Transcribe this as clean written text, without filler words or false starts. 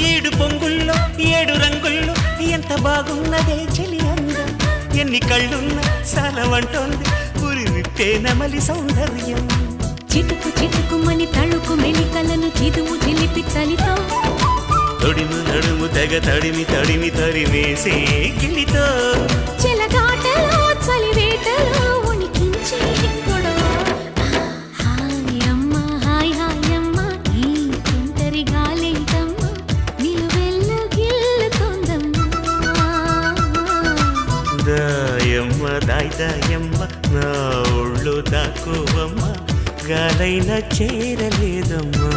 ఏడు పొంగుల్లో ఏడు రంగుల్లో ఎంత బాగున్నదే చెలి అందం ఎన్ని కళ్ళున్న సాలవంటోంది పురి విప్పే నమలి సౌందర్యం చిటుకు చిటుకుమని తళుకు మెలికలను చిదుము చిలిపి చలితో తొడిము నడుము తెగ తడిమి తడిమి తరిమేసే గిలితో చెలగాటలో చలివేటలో ఉనికించే గొడవ హాయమ్మ హాయ్ హాయమ్మ ఈ తుంటరి గాలేంటమ్మ నిలువెల్ల గిల్లుతోందమ్మా దాయమ్మ దాయ్ దాయమ్మ నా ఒళ్ళు దాక్కువమ్మ గాలైన చేరలేదమ్మా